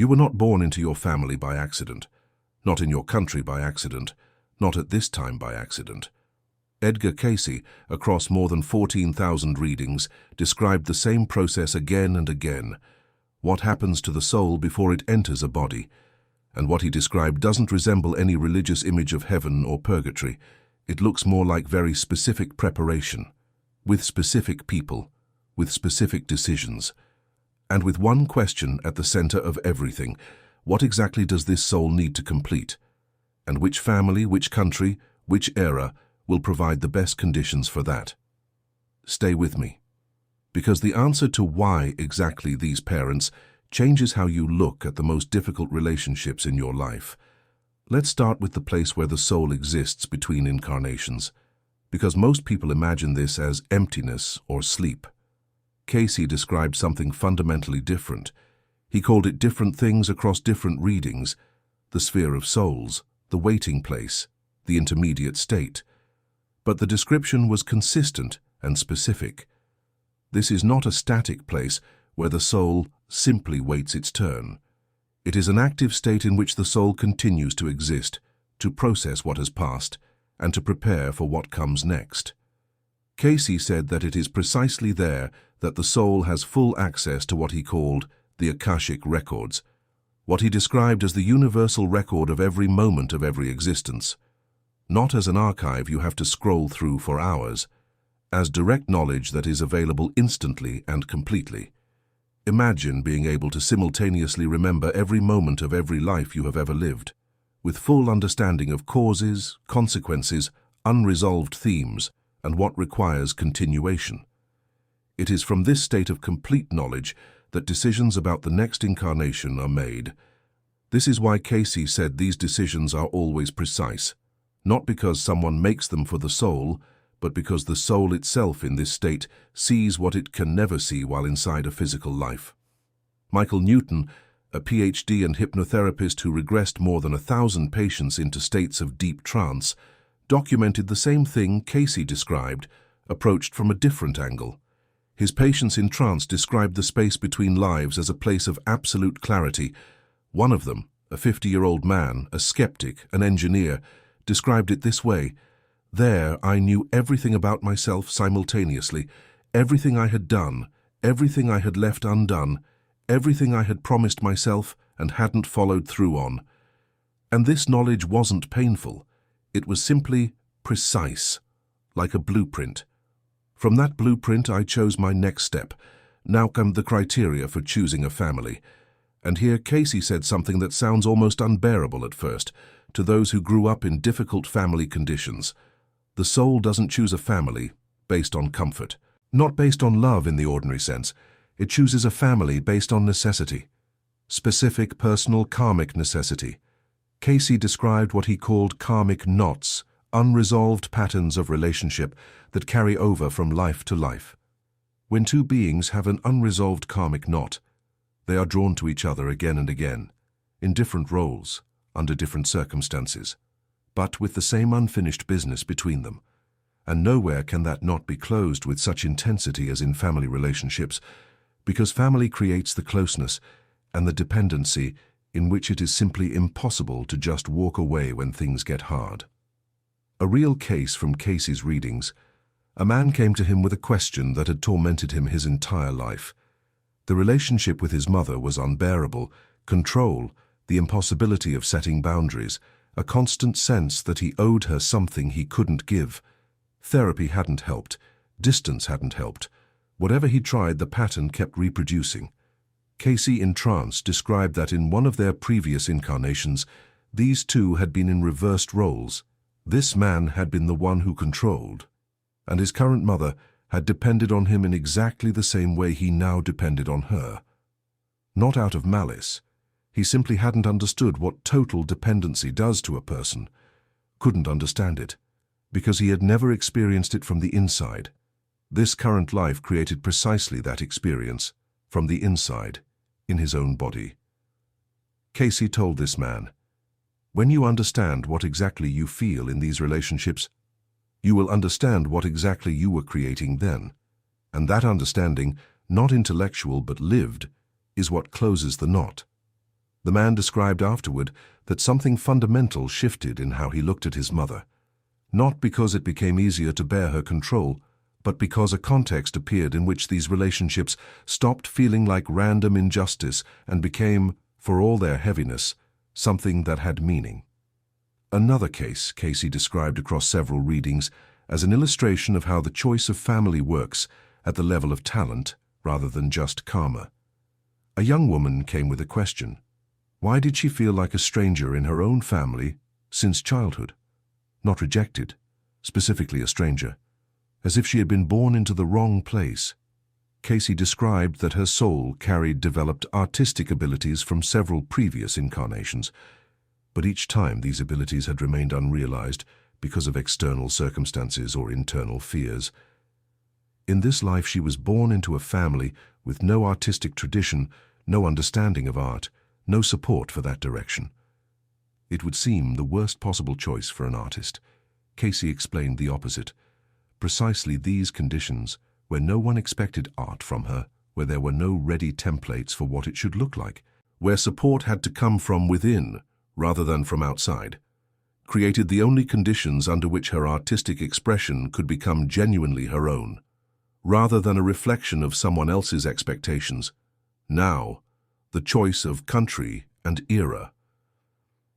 You were not born into your family by accident, not in your country by accident, not at this time by accident. Edgar Cayce, across more than 14,000 readings, described the same process again and again. What happens to the soul before it enters a body? And what he described doesn't resemble any religious image of heaven or purgatory. It looks more like very specific preparation, with specific people, with specific decisions, and with one question at the center of everything: what exactly does this soul need to complete? And which family, which country, which era will provide the best conditions for that? Stay with me, because the answer to why exactly these parents changes how you look at the most difficult relationships in your life. Let's start with the place where the soul exists between incarnations, because most people imagine this as emptiness or sleep. Cayce described something fundamentally different. He called it different things across different readings: the sphere of souls, the waiting place, the intermediate state. But the description was consistent and specific. This is not a static place where the soul simply waits its turn. It is an active state in which the soul continues to exist, to process what has passed, and to prepare for what comes next. Cayce said that it is precisely there that the soul has full access to what he called the Akashic Records, what he described as the universal record of every moment of every existence. Not as an archive you have to scroll through for hours, as direct knowledge that is available instantly and completely. Imagine being able to simultaneously remember every moment of every life you have ever lived, with full understanding of causes, consequences, unresolved themes, and what requires continuation. It is from this state of complete knowledge that decisions about the next incarnation are made. This is why Cayce said these decisions are always precise, not because someone makes them for the soul, but because the soul itself in this state sees what it can never see while inside a physical life. Michael Newton, a PhD and hypnotherapist who regressed more than 1,000 patients into states of deep trance, documented the same thing Cayce described, approached from a different angle. His patients in trance described the space between lives as a place of absolute clarity. One of them, a 50-year-old man, a skeptic, an engineer, described it this way: "There I knew everything about myself simultaneously, everything I had done, everything I had left undone, everything I had promised myself and hadn't followed through on. And this knowledge wasn't painful. It was simply precise, like a blueprint. From that blueprint I chose my next step. Now come the criteria for choosing a family." And here Cayce said something that sounds almost unbearable at first, to those who grew up in difficult family conditions. The soul doesn't choose a family based on comfort, not based on love in the ordinary sense. It chooses a family based on necessity, specific personal karmic necessity. Cayce described what he called karmic knots, unresolved patterns of relationship that carry over from life to life. When two beings have an unresolved karmic knot, they are drawn to each other again and again, in different roles, under different circumstances, but with the same unfinished business between them. And nowhere can that knot be closed with such intensity as in family relationships, because family creates the closeness and the dependency in which it is simply impossible to just walk away when things get hard. A real case from Cayce's readings: a man came to him with a question that had tormented him his entire life. The relationship with his mother was unbearable: control, the impossibility of setting boundaries, a constant sense that he owed her something he couldn't give. Therapy hadn't helped, distance hadn't helped. Whatever he tried, the pattern kept reproducing. Cayce in trance described that in one of their previous incarnations, these two had been in reversed roles. This man had been the one who controlled, and his current mother had depended on him in exactly the same way he now depended on her. Not out of malice. He simply hadn't understood what total dependency does to a person, couldn't understand it, because he had never experienced it from the inside. This current life created precisely that experience, from the inside, in his own body. Cayce told this man, "When you understand what exactly you feel in these relationships, you will understand what exactly you were creating then. And that understanding, not intellectual but lived, is what closes the knot." The man described afterward that something fundamental shifted in how he looked at his mother, not because it became easier to bear her control, but because a context appeared in which these relationships stopped feeling like random injustice and became, for all their heaviness, something that had meaning. Another case Cayce described across several readings as an illustration of how the choice of family works at the level of talent rather than just karma. A young woman came with a question. Why did she feel like a stranger in her own family since childhood? Not rejected, specifically a stranger, as if she had been born into the wrong place. Cayce described that her soul carried developed artistic abilities from several previous incarnations, but each time these abilities had remained unrealized because of external circumstances or internal fears. In this life she was born into a family with no artistic tradition, no understanding of art, no support for that direction. It would seem the worst possible choice for an artist. Cayce explained the opposite. Precisely these conditions, where no one expected art from her, where there were no ready templates for what it should look like, where support had to come from within rather than from outside, created the only conditions under which her artistic expression could become genuinely her own, rather than a reflection of someone else's expectations. Now, the choice of country and era.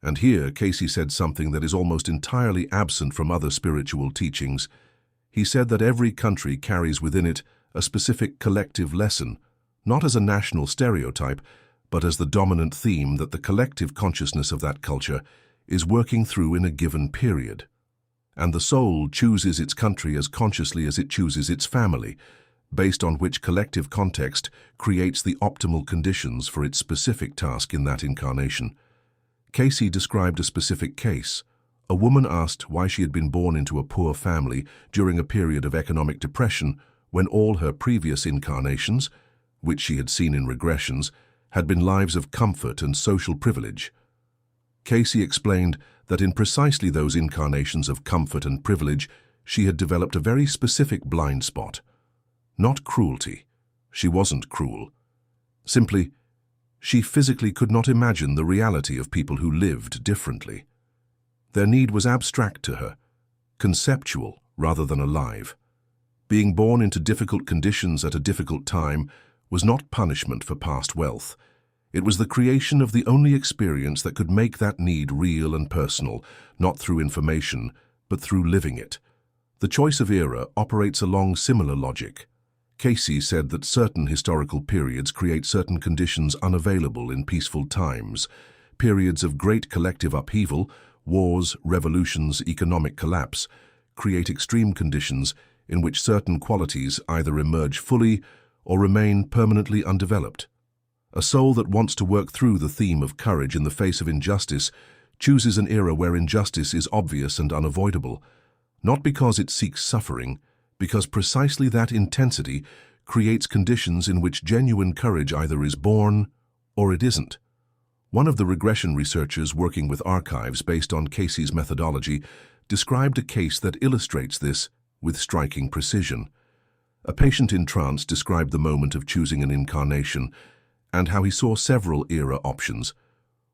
And here Cayce said something that is almost entirely absent from other spiritual teachings. He said that every country carries within it a specific collective lesson, not as a national stereotype, but as the dominant theme that the collective consciousness of that culture is working through in a given period. And the soul chooses its country as consciously as it chooses its family, based on which collective context creates the optimal conditions for its specific task in that incarnation. Cayce described a specific case. A woman asked why she had been born into a poor family during a period of economic depression when all her previous incarnations, which she had seen in regressions, had been lives of comfort and social privilege. Cayce explained that in precisely those incarnations of comfort and privilege, she had developed a very specific blind spot. Not cruelty. She wasn't cruel. Simply, she physically could not imagine the reality of people who lived differently. Their need was abstract to her, conceptual rather than alive. Being born into difficult conditions at a difficult time was not punishment for past wealth. It was the creation of the only experience that could make that need real and personal, not through information, but through living it. The choice of era operates along similar logic. Cayce said that certain historical periods create certain conditions unavailable in peaceful times. Periods of great collective upheaval, wars, revolutions, economic collapse, create extreme conditions in which certain qualities either emerge fully or remain permanently undeveloped. A soul that wants to work through the theme of courage in the face of injustice chooses an era where injustice is obvious and unavoidable, not because it seeks suffering, because precisely that intensity creates conditions in which genuine courage either is born or it isn't. One of the regression researchers working with archives based on Cayce's methodology described a case that illustrates this with striking precision. A patient in trance described the moment of choosing an incarnation and how he saw several era options.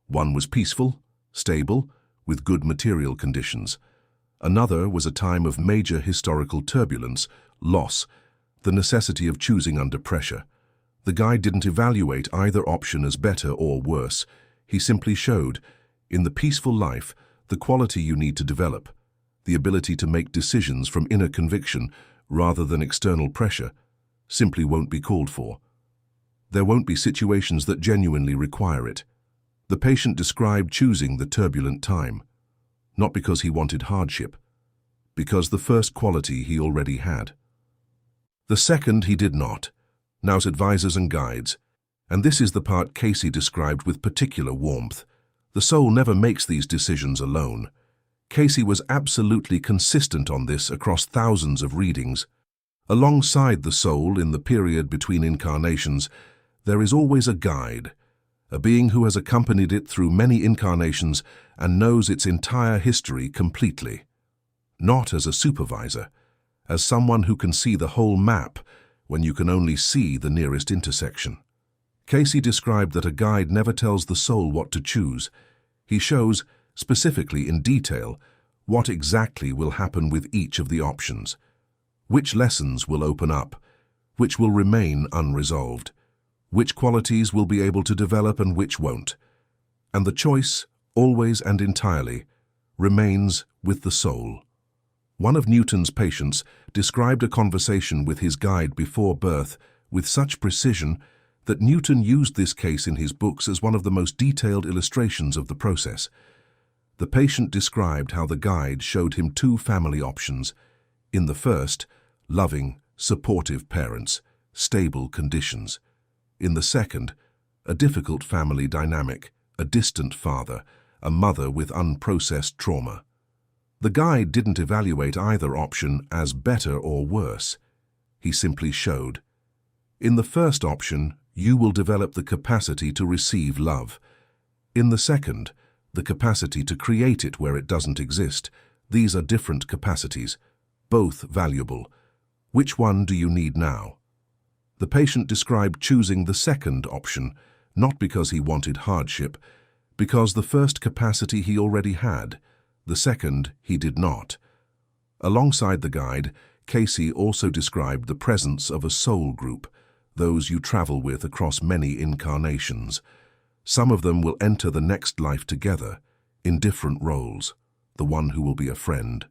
One was peaceful, stable, with good material conditions. Another was a time of major historical turbulence, loss, the necessity of choosing under pressure. The guide didn't evaluate either option as better or worse. He simply showed, in the peaceful life, the quality you need to develop, the ability to make decisions from inner conviction rather than external pressure, simply won't be called for. There won't be situations that genuinely require it. The patient described choosing the turbulent time, not because he wanted hardship, because the first quality he already had. The second he did not. Now's advisors and guides, and this is the part Cayce described with particular warmth. The soul never makes these decisions alone. Cayce was absolutely consistent on this across thousands of readings. Alongside the soul in the period between incarnations, there is always a guide, a being who has accompanied it through many incarnations and knows its entire history completely. Not as a supervisor, as someone who can see the whole map when you can only see the nearest intersection. Cayce described that a guide never tells the soul what to choose. He shows, specifically in detail, what exactly will happen with each of the options, which lessons will open up, which will remain unresolved, which qualities will be able to develop and which won't. And the choice, always and entirely, remains with the soul. One of Newton's patients described a conversation with his guide before birth with such precision that Newton used this case in his books as one of the most detailed illustrations of the process. The patient described how the guide showed him two family options. In the first, loving, supportive parents, stable conditions. In the second, a difficult family dynamic, a distant father, a mother with unprocessed trauma. The guide didn't evaluate either option as better or worse. He simply showed, in the first option, you will develop the capacity to receive love. In the second, the capacity to create it where it doesn't exist. These are different capacities, both valuable. Which one do you need now? The patient described choosing the second option, not because he wanted hardship, because the first capacity he already had, the second he did not. Alongside the guide, Cayce also described the presence of a soul group, those you travel with across many incarnations. Some of them will enter the next life together, in different roles. The one who will be a friend,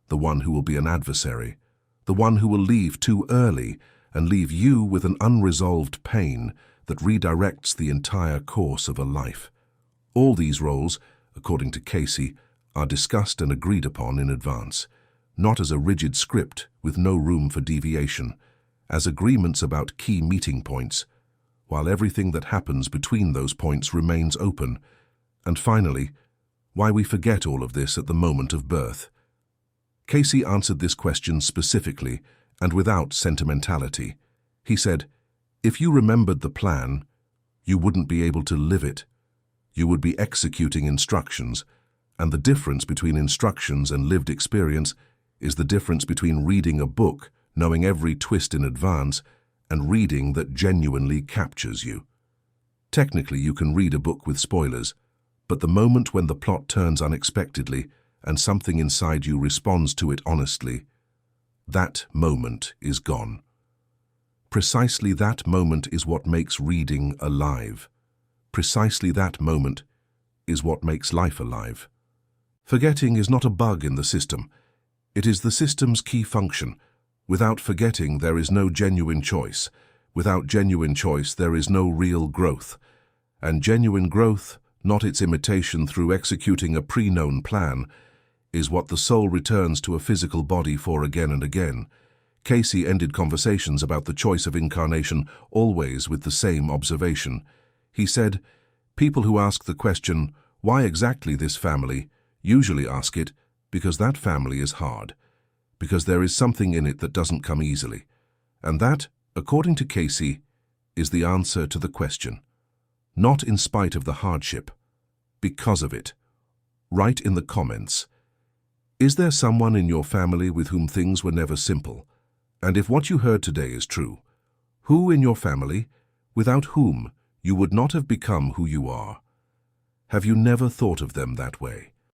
the one who will be an adversary, the one who will leave too early and leave you with an unresolved pain that redirects the entire course of a life. All these roles, according to Cayce, are discussed and agreed upon in advance, not as a rigid script with no room for deviation, as agreements about key meeting points, while everything that happens between those points remains open. And finally, why we forget all of this at the moment of birth. Cayce answered this question specifically and without sentimentality. He said, if you remembered the plan, you wouldn't be able to live it. You would be executing instructions, and the difference between instructions and lived experience is the difference between reading a book, knowing every twist in advance, and reading that genuinely captures you. Technically, you can read a book with spoilers, but the moment when the plot turns unexpectedly and something inside you responds to it honestly, that moment is gone. Precisely that moment is what makes reading alive. Precisely that moment is what makes life alive. Forgetting is not a bug in the system. It is the system's key function. Without forgetting, there is no genuine choice. Without genuine choice, there is no real growth. And genuine growth, not its imitation through executing a pre-known plan, is what the soul returns to a physical body for again and again. Cayce ended conversations about the choice of incarnation always with the same observation. He said, people who ask the question, why exactly this family, usually ask it because that family is hard, because there is something in it that doesn't come easily. And that, according to Cayce, is the answer to the question. Not in spite of the hardship, because of it. Write in the comments, is there someone in your family with whom things were never simple? And if what you heard today is true, who in your family, without whom you would not have become who you are? Have you never thought of them that way?